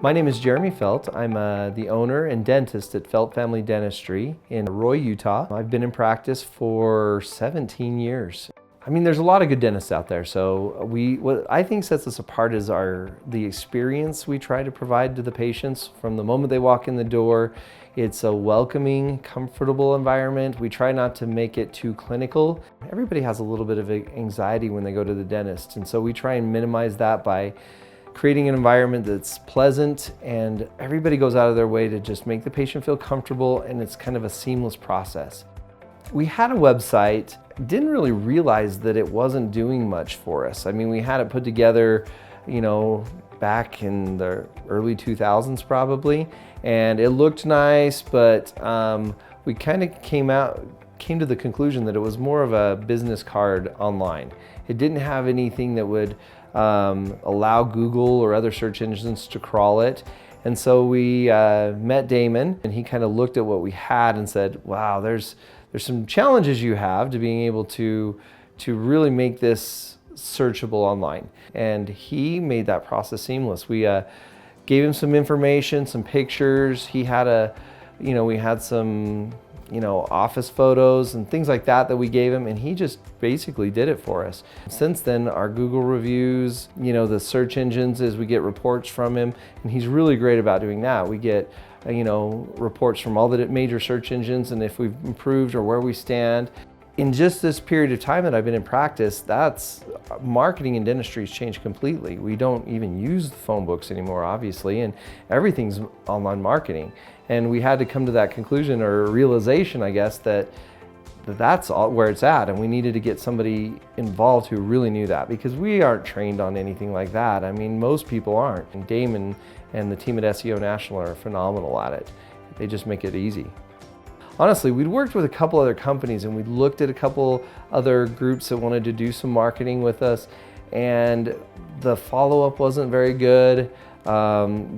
My name is Jeremy Felt. I'm the owner and dentist at Felt Family Dentistry in Roy, Utah. I've been in practice for 17 years. I mean, there's a lot of good dentists out there, so what I think sets us apart is the experience we try to provide to the patients from the moment they walk in the door. It's a welcoming, comfortable environment. We try not to make it too clinical. Everybody has a little bit of anxiety when they go to the dentist, and so we try and minimize that by creating an environment that's pleasant, and everybody goes out of their way to just make the patient feel comfortable, and it's kind of a seamless process. We had a website, didn't really realize that it wasn't doing much for us. I mean, we had it put together, back in the early 2000s probably, and it looked nice, but we kind of came to the conclusion that it was more of a business card online. It didn't have anything that would allow Google or other search engines to crawl it. And so we met Damon, and he kind of looked at what we had and said, wow, there's some challenges you have to being able to really make this searchable online. And he made that process seamless. We gave him some information, some pictures. He had we had some office photos and things like that we gave him, and he just basically did it for us. Since then, our Google reviews, the search engines, as we get reports from him, and he's really great about doing that. We get reports from all the major search engines, and if we've improved or where we stand. In just this period of time that I've been in practice, marketing in dentistry has changed completely. We don't even use the phone books anymore, obviously, and everything's online marketing. And we had to come to that conclusion or realization, I guess, that's all where it's at, and we needed to get somebody involved who really knew that, because we aren't trained on anything like that. I mean, most people aren't. And Damon and the team at SEO National are phenomenal at it. They just make it easy. Honestly, we'd worked with a couple other companies, and we'd looked at a couple other groups that wanted to do some marketing with us, and the follow-up wasn't very good.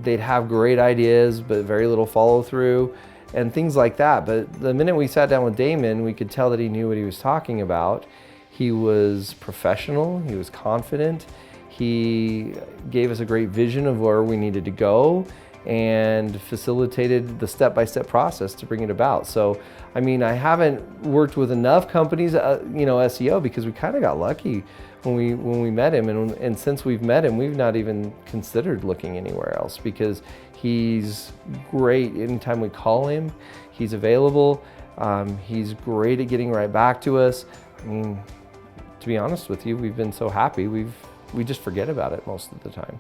They'd have great ideas, but very little follow-through and things like that. But the minute we sat down with Damon, we could tell that he knew what he was talking about. He was professional, he was confident, he gave us a great vision of where we needed to go, and facilitated the step-by-step process to bring it about. So, I mean, I haven't worked with enough companies, SEO, because we kind of got lucky when we met him, and since we've met him, we've not even considered looking anywhere else, because he's great. Anytime we call him, he's available. He's great at getting right back to us. I mean, to be honest with you, we've been so happy, we just forget about it most of the time.